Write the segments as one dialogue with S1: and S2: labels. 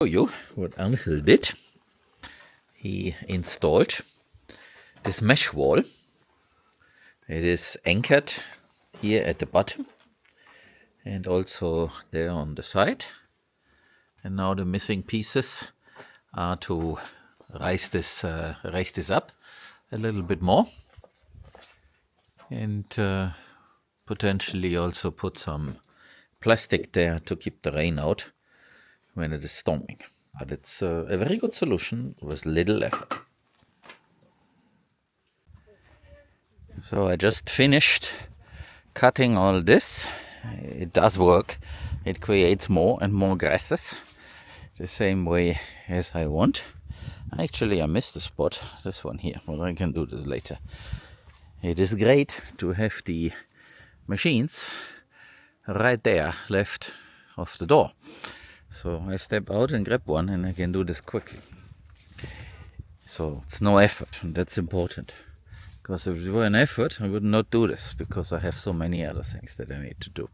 S1: Show you what Angel did. He installed this mesh wall. It is anchored here at the bottom and also there on the side. And now the missing pieces are to raise this up a little bit more, and potentially also put some plastic there to keep the rain out when it is storming. But it's a very good solution with little effort. So I just finished cutting all this. It does work. It creates more and more grasses the same way as I want. Actually, I missed a spot, this one here, but I can do this later. It is great to have the machines right there left of the door. So I step out and grab one and I can do this quickly. So it's no effort, and that's important. Because if it were an effort, I would not do this, because I have so many other things that I need to do.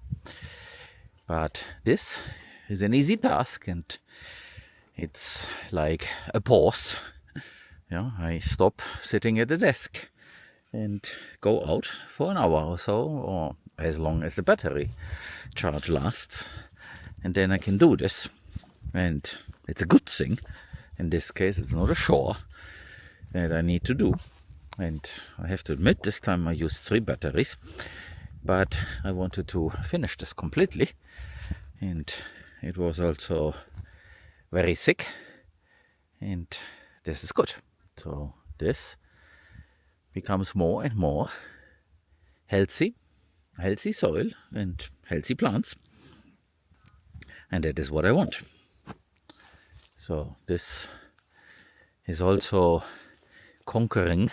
S1: But this is an easy task, and it's like a pause. I stop sitting at the desk and go out for an hour or so, or as long as the battery charge lasts, and then I can do this. And it's a good thing. In this case, it's not a chore that I need to do. And I have to admit, this time I used 3 batteries, but I wanted to finish this completely. And it was also very thick, and this is good. So this becomes more and more healthy soil and healthy plants, and that is what I want. So this is also conquering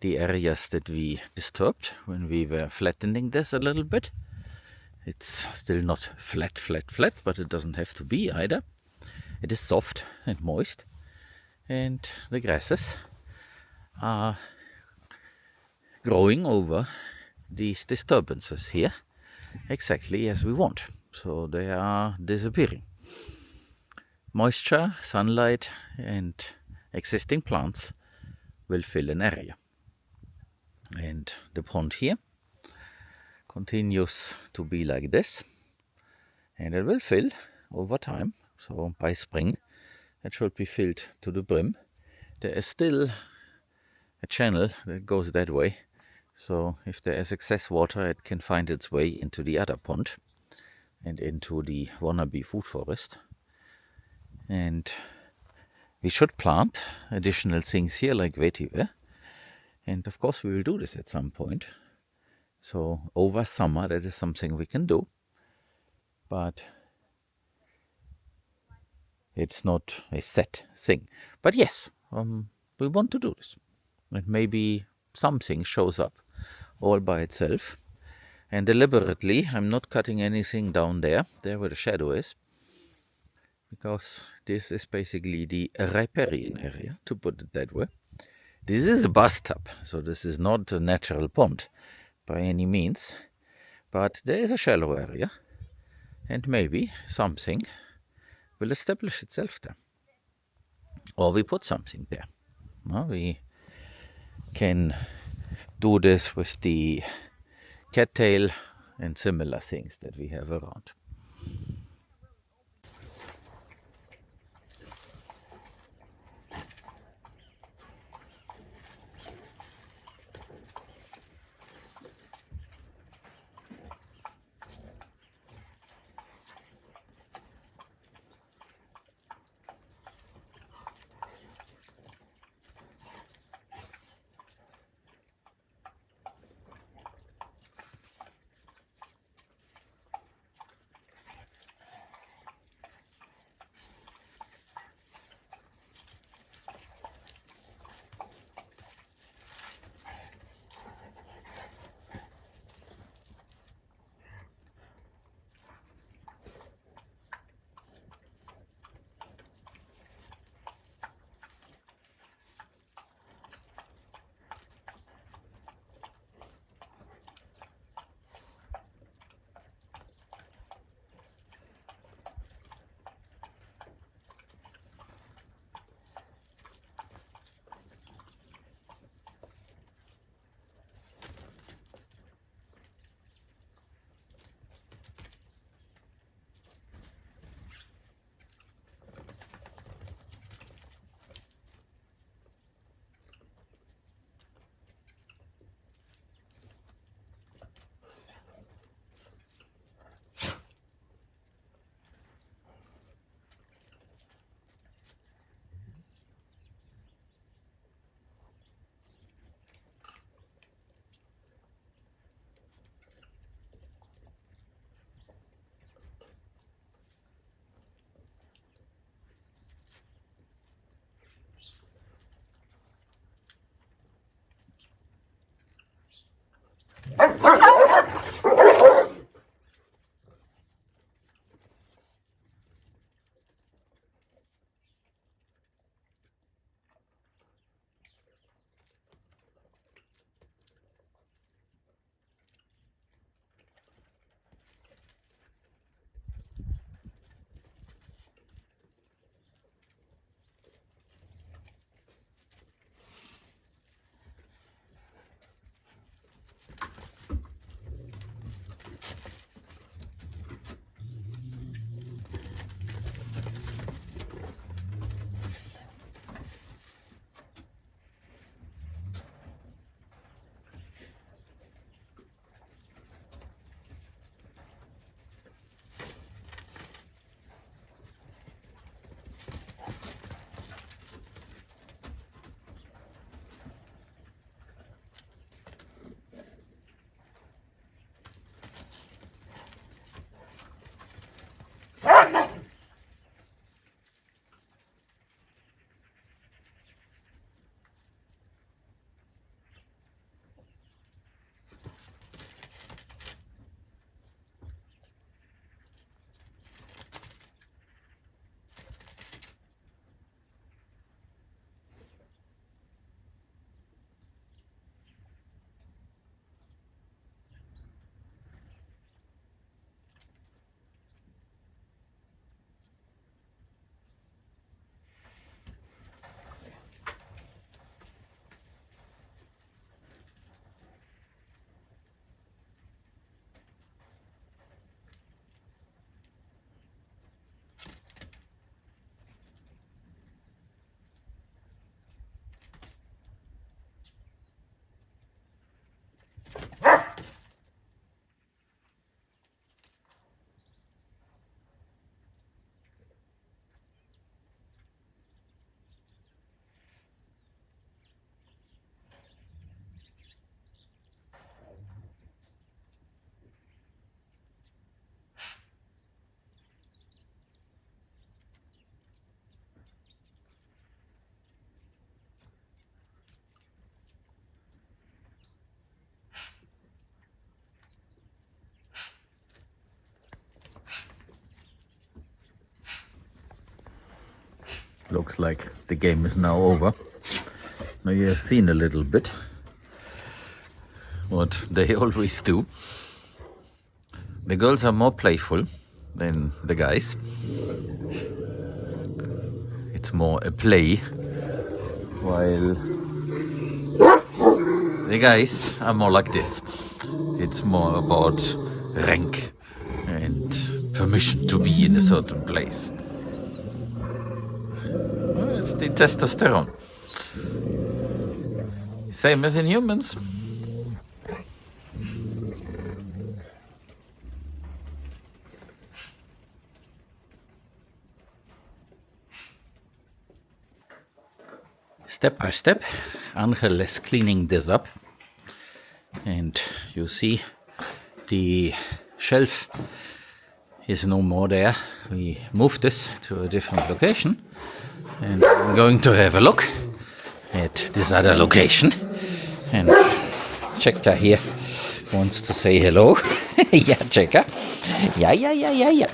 S1: the areas that we disturbed when we were flattening this a little bit. It's still not flat, but it doesn't have to be either. It is soft and moist, and the grasses are growing over these disturbances here exactly as we want. So they are disappearing. Moisture, sunlight, and existing plants will fill an area. And the pond here continues to be like this, and it will fill over time. So by spring it should be filled to the brim. There is still a channel that goes that way, so if there is excess water, it can find its way into the other pond and into the wannabe food forest. And we should plant additional things here like vetiver, and of course we will do this at some point. So over summer that is something we can do, but it's not a set thing. But yes, we want to do this, and maybe something shows up all by itself. And deliberately I'm not cutting anything down there where the shadow is, because this is basically the riparian area, to put it that way. This is a bathtub, so this is not a natural pond by any means, but there is a shallow area, and maybe something will establish itself there, or we put something there. We can do this with the cattail and similar things that we have around. looks like the game is now over. Now you have seen a little bit what they always do. The girls are more playful than the guys. It's more a play, while the guys are more like this. It's more about rank and permission to be in a certain place. Well, it's the testosterone. Same as in humans. Step by step, Angel is cleaning this up, and you see the shelf is no more there. We moved this to a different location, and I'm going to have a look at this other location. And Checker here wants to say hello. Yeah, Checker. Yeah.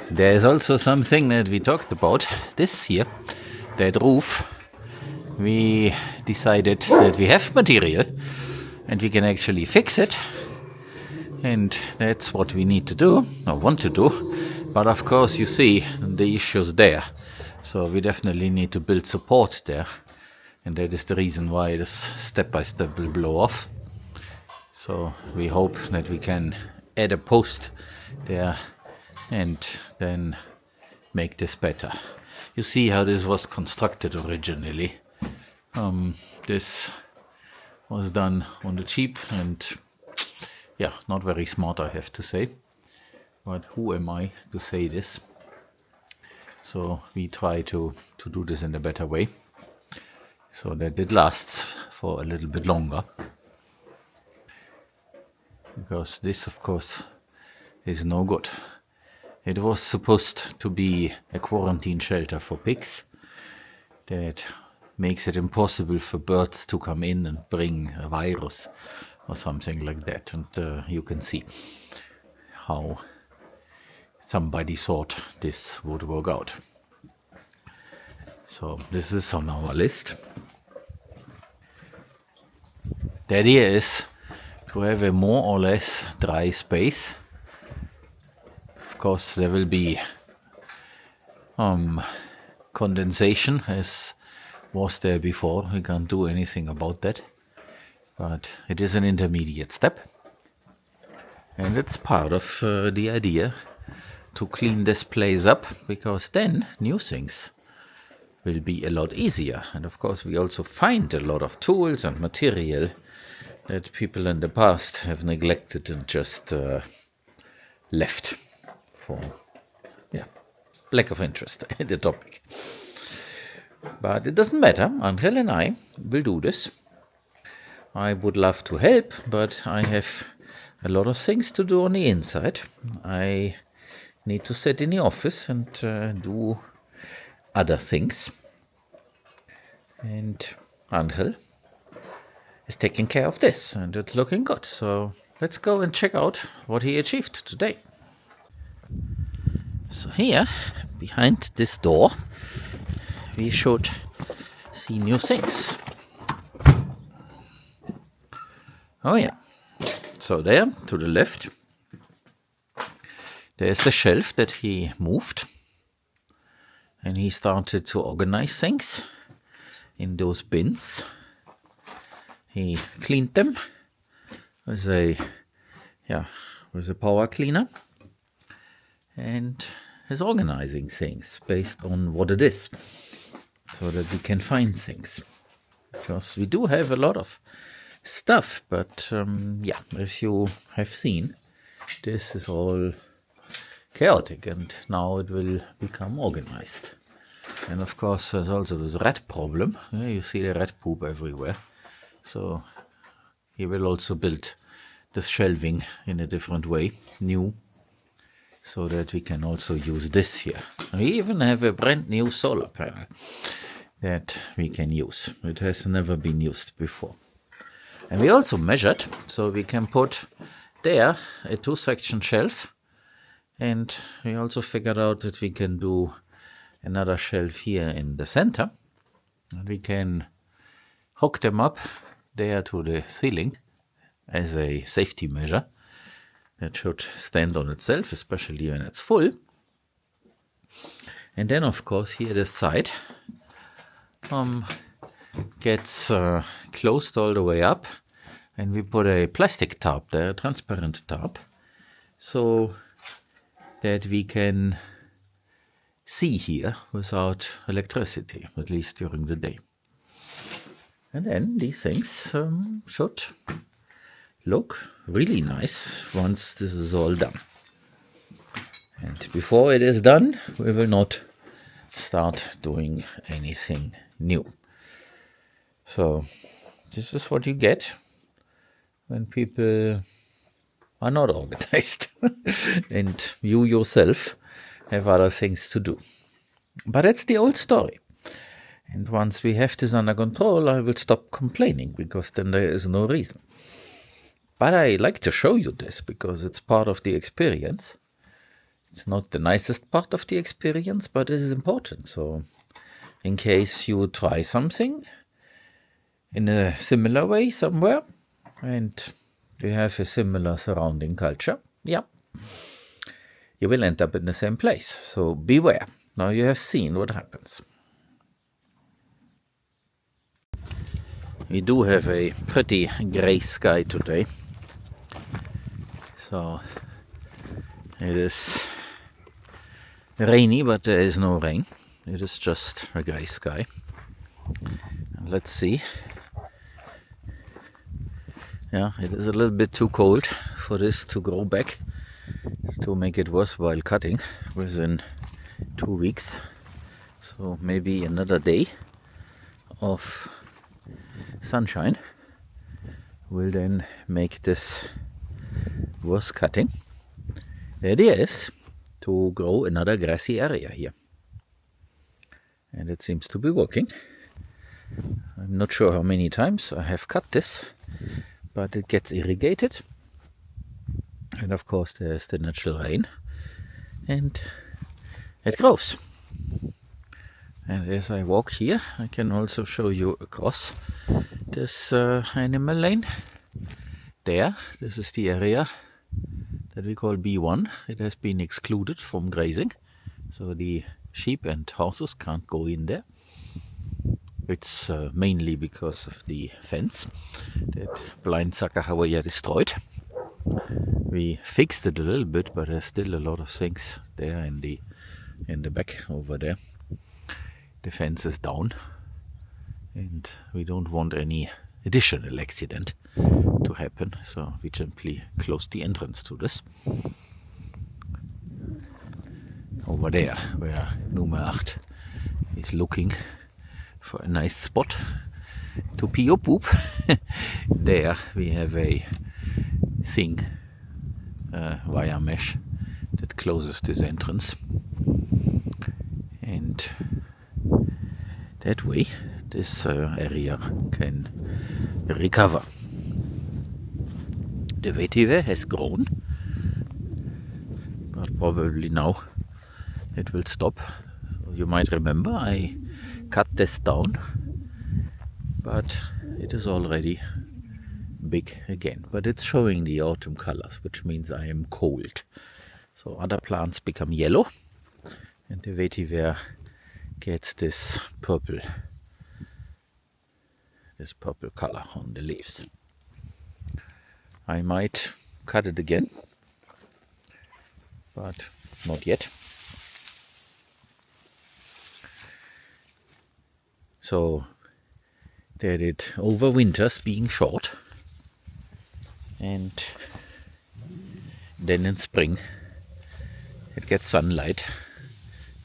S1: There's also something that we talked about. This here, that roof, we decided that we have material and we can actually fix it, and that's what we need to do, or want to do. But of course, you see the issues there, so we definitely need to build support there, and that is the reason why this step by step will blow off. So we hope that we can add a post there and then make this better. You see how this was constructed originally. This was done on the cheap, and yeah, not very smart, I have to say. But who am I to say this? So we try to do this in a better way, so that it lasts for a little bit longer. Because this, of course, is no good. It was supposed to be a quarantine shelter for pigs that makes it impossible for birds to come in and bring a virus or something like that. And you can see how somebody thought this would work out. So this is on our list. The idea is to have a more or less dry space. Of course, there will be condensation, as was there before. We can't do anything about that, but it is an intermediate step, and it's part of the idea to clean this place up, because then new things will be a lot easier. And of course, we also find a lot of tools and material that people in the past have neglected and just left for lack of interest in the topic. But it doesn't matter. Angel and I will do this. I would love to help, but I have a lot of things to do on the inside. I need to sit in the office and do other things. And Angel is taking care of this, and it's looking good. So let's go and check out what he achieved today. So here, behind this door, we should see new things. Oh yeah. So there, to the left, there's the shelf that he moved. And he started to organize things in those bins. He cleaned them with a power cleaner, and is organizing things based on what it is, so that we can find things. Because we do have a lot of stuff, but as you have seen, this is all chaotic, and now it will become organized. And of course, there's also this rat problem. You see the rat poop everywhere. So he will also build this shelving in a different way, new, so that we can also use this here. We even have a brand new solar panel that we can use. It has never been used before. And we also measured, so we can put there a 2-section shelf. And we also figured out that we can do another shelf here in the center, and we can hook them up there to the ceiling as a safety measure. That should stand on itself, especially when it's full. And then, of course, here this side gets closed all the way up, and we put a plastic tarp there, a transparent tarp, so that we can see here without electricity, at least during the day. And then these things should look really nice once this is all done. And before it is done, we will not start doing anything new. So this is what you get when people are not organized and you yourself have other things to do. But that's the old story. And once we have this under control, I will stop complaining, because then there is no reason. But I like to show you this because it's part of the experience. It's not the nicest part of the experience, but it is important. So in case you try something in a similar way somewhere and you have a similar surrounding culture, yeah, you will end up in the same place. So beware. Now you have seen what happens. We do have a pretty grey sky today. So it is rainy, but there is no rain. It is just a grey sky. And let's see. Yeah, it is a little bit too cold for this to grow back, to make it worthwhile cutting within 2 weeks. So maybe another day of sunshine will then make this worth cutting. The idea is to grow another grassy area here, and it seems to be working. I'm not sure how many times I have cut this, but it gets irrigated, and of course there's the natural rain, and it grows. And as I walk here, I can also show you across this animal lane. There, this is the area that we call B1. It has been excluded from grazing, so the sheep and horses can't go in there. It's mainly because of the fence that blind Sakahawaya destroyed. We fixed it a little bit, but there's still a lot of things there in the back over there. The fence is down, and we don't want any additional accident to happen, so we simply closed the entrance to this. Over there, where number 8 is looking for a nice spot to pee or poop, there we have a thing, wire mesh, that closes this entrance, and that way this area can recover. The vetiver has grown, but probably now it will stop. You might remember I cut this down, but it is already big again. But it's showing the autumn colors, which means I am cold. So other plants become yellow, and the vetiver gets this purple color on the leaves. I might cut it again, but not yet. So that it overwinters being short, and then in spring it gets sunlight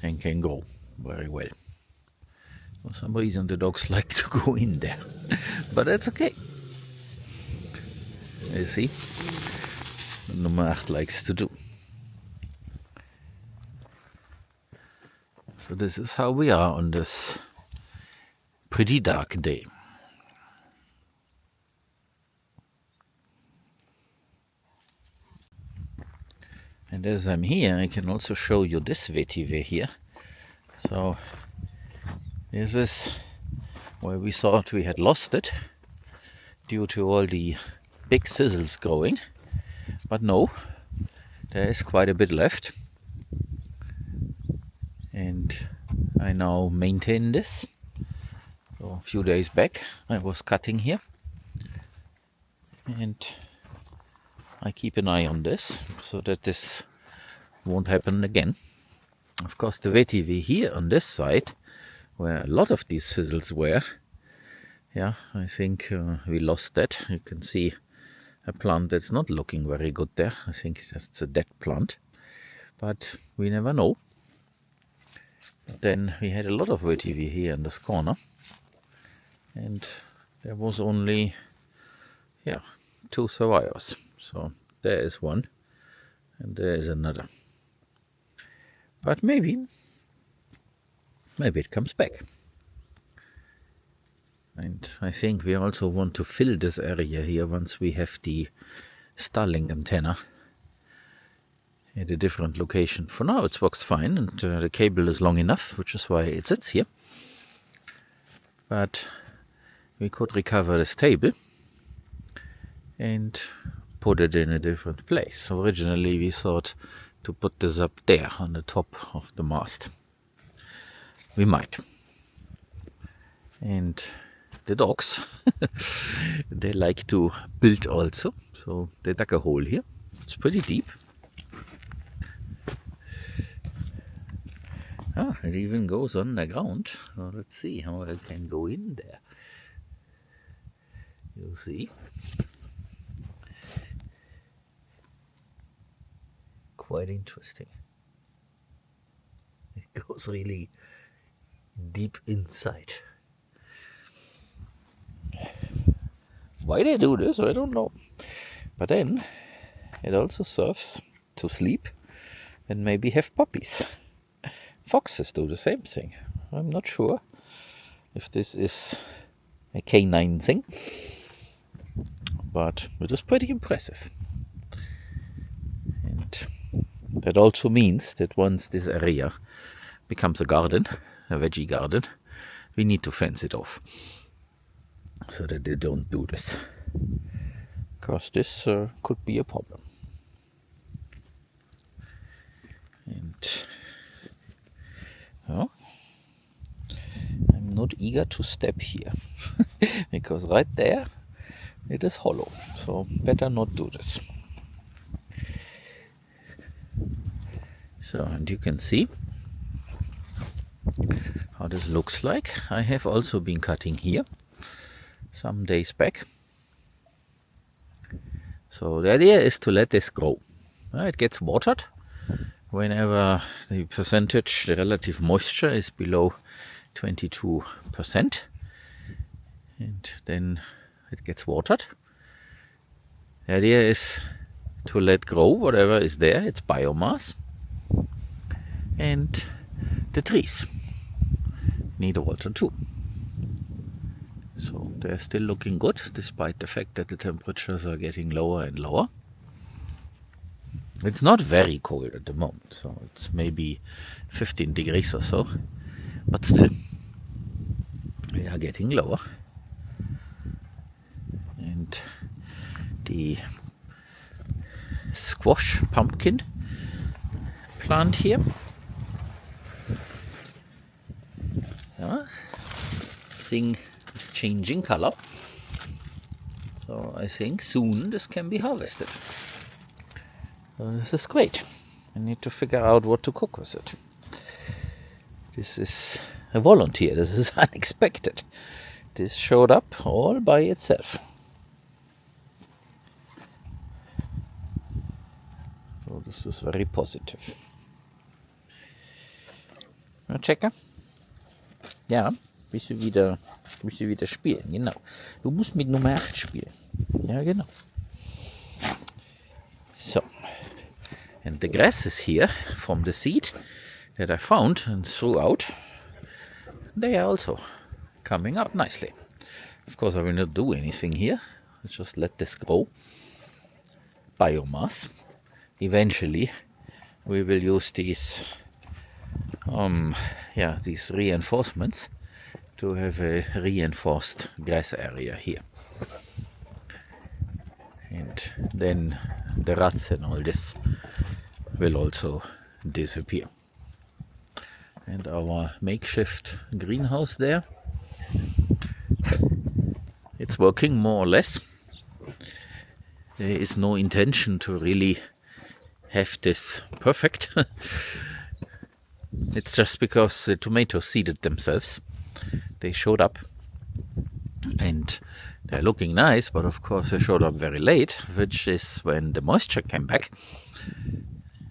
S1: and can grow very well. For some reason the dogs like to go in there, but that's okay. You see, number 8 likes to do. So this is how we are on this pretty dark day. And as I'm here, I can also show you this vetiver here, So this is where we thought we had lost it due to all the big sizzles growing, but no, there is quite a bit left, and I now maintain this. So a few days back I was cutting here, and I keep an eye on this so that this won't happen again. Of course, the vetiver here on this side, where a lot of these sizzles were, yeah, I think we lost that. You can see a plant that's not looking very good there. I think that's a dead plant, but we never know. Then we had a lot of vetiver here in this corner, and there was only 2 survivors. So there is one, and there is another. But maybe it comes back. And I think we also want to fill this area here once we have the Starlink antenna at a different location. For now it works fine, and the cable is long enough, which is why it sits here. But we could recover this table and put it in a different place. Originally we thought to put this up there on the top of the mast. We might. And the dogs, they like to build also, so they dug a hole here. It's pretty deep. It even goes on the ground. Well, let's see how I can go in there. You'll see. Quite interesting. It goes really deep inside. Why they do this, I don't know. But then it also serves to sleep and maybe have puppies. Foxes do the same thing. I'm not sure if this is a canine thing, but it is pretty impressive. And that also means that once this area becomes a garden, a veggie garden, we need to fence it off so that they don't do this, because this could be a problem. And I'm not eager to step here because right there it is hollow, so better not do this. So, and you can see how this looks like. I have also been cutting here some days back. So the idea is to let this grow. It gets watered whenever the percentage, the relative moisture is below 22%, and then it gets watered. The idea is to let grow whatever is there, its biomass, and the trees need water too. So they're still looking good despite the fact that the temperatures are getting lower and lower. It's not very cold at the moment, so it's maybe 15 degrees or so, but still they are getting lower. And the squash pumpkin plant here, thing is changing color, so I think soon this can be harvested. This is great. I need to figure out what to cook with it. This is a volunteer. This is unexpected. This showed up all by itself. So this is very positive. Na, Checker? Ja, bist du wieder spielen, genau. Du musst mit Nummer 8 spielen. Ja, genau. So. And the grasses here from the seed that I found and threw out, they are also coming up nicely. Of course, I will not do anything here. I'll just let this grow. Biomass. Eventually, we will use these these reinforcements to have a reinforced grass area here. And then the rats and all this will also disappear. And our makeshift greenhouse there, it's working more or less. There is no intention to really have this perfect. It's just because the tomatoes seeded themselves. They showed up and they're looking nice, but of course they showed up very late, which is when the moisture came back.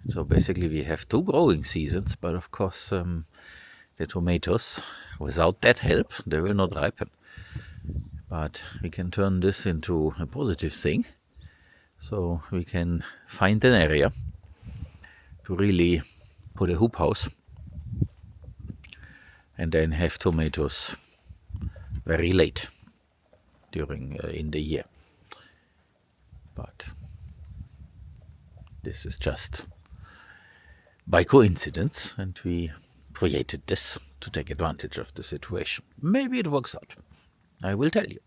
S1: So basically we have 2 growing seasons, but of course the tomatoes, without that help, they will not ripen. But we can turn this into a positive thing. So we can find an area to really put a hoop house and then have tomatoes very late during in the year. But this is just by coincidence, and we created this to take advantage of the situation. Maybe it works out. I will tell you.